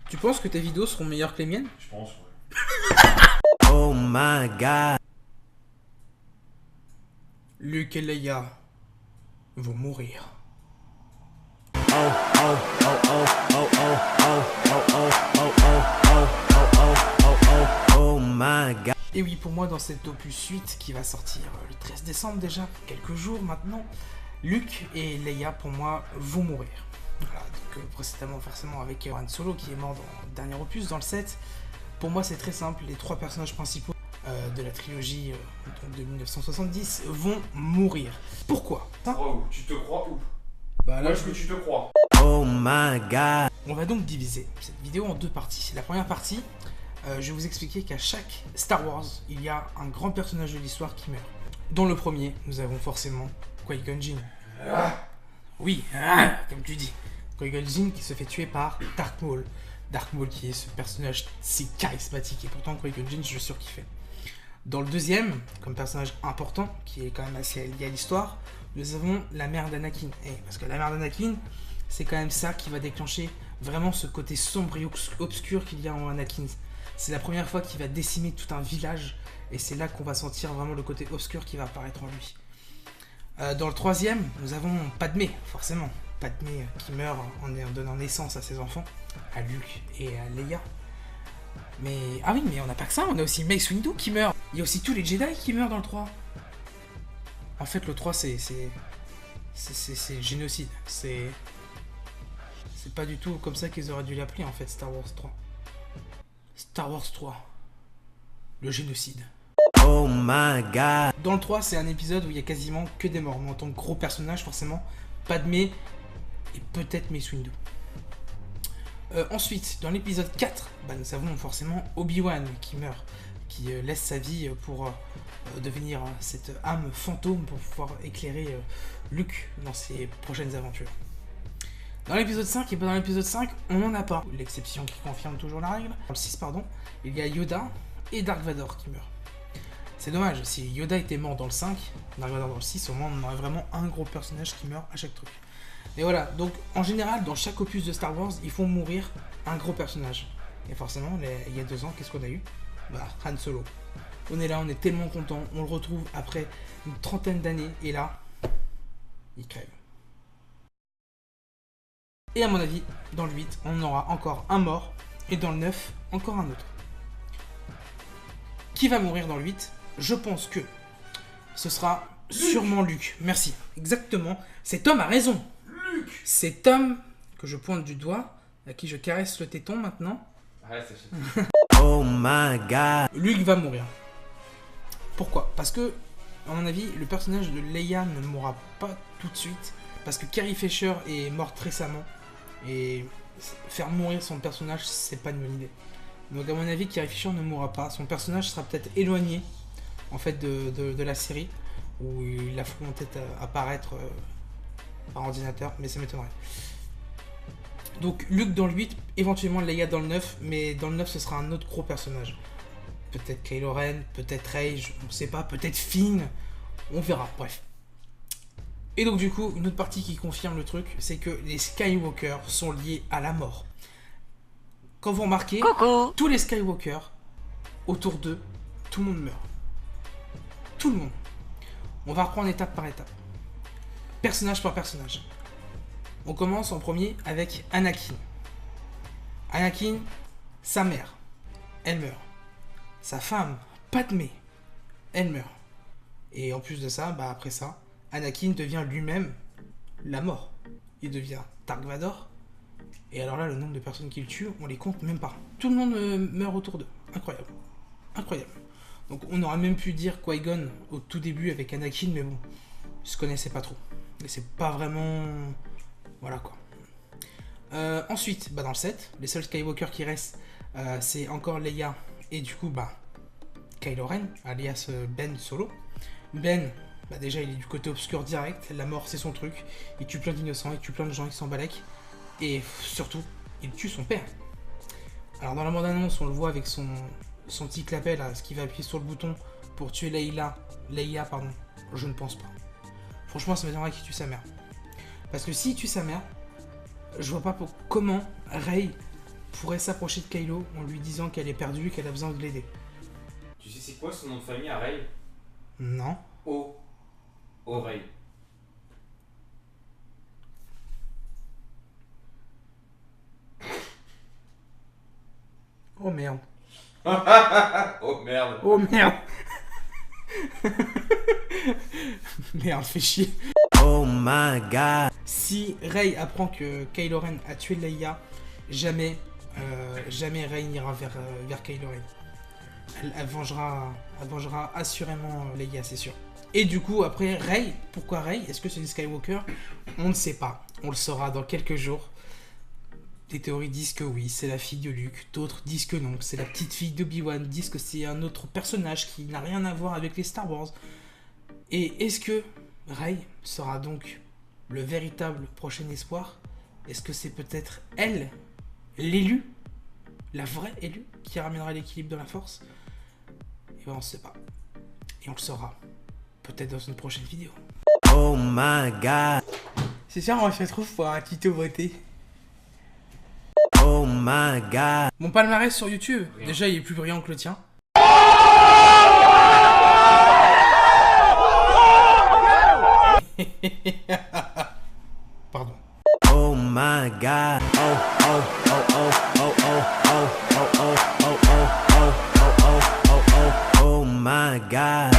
Tu penses que tes vidéos seront meilleures que les miennes? Je pense, ouais. Oh my god. Luke et Leia vont mourir. Oh my god. Et oui, pour moi, dans cette opus 8 qui va sortir le 13 décembre déjà, quelques jours maintenant, Luke et Leia, pour moi, vont mourir. Voilà, donc précédemment, forcément, avec Han Solo qui est mort dans le dernier opus, dans le 7. Pour moi, c'est très simple, les trois personnages principaux de la trilogie donc de 1970 vont mourir. Pourquoi? Tu te crois où? Bah Où est-ce que tu te crois? Oh my god. On va donc diviser cette vidéo en deux parties. La première partie, je vais vous expliquer qu'à chaque Star Wars, il y a un grand personnage de l'histoire qui meurt. Dans le premier, nous avons forcément Qui-Gon Jinn. Oui, comme tu dis. Qui-Gon Jinn qui se fait tuer par Darth Maul. Darth Maul qui est ce personnage si charismatique et pourtant Qui-Gon Jinn, je surkiffais. Dans le deuxième, comme personnage important, qui est quand même assez lié à l'histoire, nous avons la mère d'Anakin. Parce que la mère d'Anakin, c'est quand même ça qui va déclencher vraiment ce côté sombre et obscur qu'il y a en Anakin. C'est la première fois qu'il va décimer tout un village, et c'est là qu'on va sentir vraiment le côté obscur qui va apparaître en lui. Dans le troisième, nous avons Padmé, forcément. Padmé qui meurt en donnant naissance à ses enfants, à Luke et à Leia. Mais, ah oui, mais on n'a pas que ça, on a aussi Mace Windu qui meurt. Il y a aussi tous les Jedi qui meurent dans le 3. En fait, le 3, c'est génocide. C'est pas du tout comme ça qu'ils auraient dû l'appeler, en fait, Star Wars 3. Star Wars 3. Le génocide. Oh my god. Dans le 3, c'est un épisode où il y a quasiment que des morts. Mais en tant que gros personnage, forcément, Padmé et peut-être Mace Windu. Ensuite, dans l'épisode 4, nous avons forcément Obi-Wan qui meurt, qui laisse sa vie pour devenir cette âme fantôme pour pouvoir éclairer Luke dans ses prochaines aventures. Dans l'épisode 5, et dans l'épisode 5, on n'en a pas. L'exception qui confirme toujours la règle. Dans le 6, pardon, il y a Yoda et Dark Vador qui meurent. C'est dommage, si Yoda était mort dans le 5, Dark Vador dans le 6, au moins on aurait vraiment un gros personnage qui meurt à chaque truc. Et voilà, donc en général, dans chaque opus de Star Wars, ils font mourir un gros personnage. Et forcément, il y a 2 ans, qu'est-ce qu'on a eu? Han Solo. On est là, on est tellement content, on le retrouve après une trentaine d'années, et là, il crève. Et à mon avis, dans le 8, on aura encore un mort, et dans le 9, encore un autre. Qui va mourir dans le 8? Je pense que ce sera sûrement Luke. Merci, exactement. Cet homme a raison. C'est Tom que je pointe du doigt, à qui je caresse le téton maintenant. Arrête, c'est Oh my god. Luke va mourir. Pourquoi? Parce que, à mon avis, le personnage de Leia ne mourra pas tout de suite. Parce que Carrie Fisher est morte récemment. Et faire mourir son personnage, c'est pas une bonne idée. Donc à mon avis, Carrie Fisher ne mourra pas. Son personnage sera peut-être éloigné en fait de la série, où il va peut-être apparaître par ordinateur, mais ça m'étonnerait. Donc Luke dans le 8, éventuellement Leia dans le 9, mais dans le 9 ce sera un autre gros personnage. Peut-être Kylo Ren, peut-être Rey, on ne sait pas, peut-être Finn, on verra, bref. Et donc du coup, une autre partie qui confirme le truc, c'est que les Skywalker sont liés à la mort. Quand vous remarquez, tous les Skywalker, autour d'eux, tout le monde meurt. Tout le monde. On va reprendre étape par étape. Personnage par personnage. On commence en premier avec Anakin. Anakin, sa mère, elle meurt. Sa femme, Padmé, elle meurt. Et en plus de ça, après ça, Anakin devient lui-même la mort. Il devient Dark Vador. Et alors là, le nombre de personnes qu'il tue, on les compte même pas. Tout le monde meurt autour d'eux. Incroyable. Incroyable. Donc on aurait même pu dire Qui-Gon au tout début avec Anakin, mais bon, ils se connaissaient pas trop. Et c'est pas vraiment... Voilà quoi. Ensuite, dans le 7, les seuls Skywalker qui restent, c'est encore Leia et du coup, Kylo Ren, alias Ben Solo. Ben, déjà il est du côté obscur direct, la mort c'est son truc, il tue plein d'innocents, il tue plein de gens qui s'en balèquent, et surtout, il tue son père. Alors dans la bande-annonce, on le voit avec son petit clapet là, ce qui va appuyer sur le bouton pour tuer Leia, je ne pense pas. Franchement, ça m'étonnerait qu'il tue sa mère. Parce que s'il tue sa mère, je vois pas comment Rey pourrait s'approcher de Kylo en lui disant qu'elle est perdue et qu'elle a besoin de l'aider. Tu sais c'est quoi son nom de famille à Rey? Non. Oreille. Oh merde. Oh merde. Oh merde. Merde, fais chier. Oh my god. Si Rey apprend que Kylo Ren a tué Leia, jamais Rey n'ira vers Kylo Ren. Elle vengera assurément Leia, c'est sûr. Et du coup, après, Rey, pourquoi Rey? Est-ce que c'est une Skywalker? On ne sait pas. On le saura dans quelques jours. Des théories disent que oui, c'est la fille de Luke. D'autres disent que non, c'est la petite fille d'Obi-Wan. Disent que c'est un autre personnage qui n'a rien à voir avec les Star Wars. Et est-ce que Rey sera donc le véritable prochain espoir? Est-ce que c'est peut-être elle, l'élu, la vraie élue, qui ramènera l'équilibre dans la Force? Et ben on ne sait pas. Et on le saura peut-être dans une prochaine vidéo. Oh my god. C'est sûr, on se retrouve pour un tuto voté. Oh my god. Mon palmarès sur YouTube, Rien. déjà il est plus brillant que le tien. Pardon. Oh my god. Oh oh oh oh oh oh oh oh oh oh oh oh oh oh oh oh my god.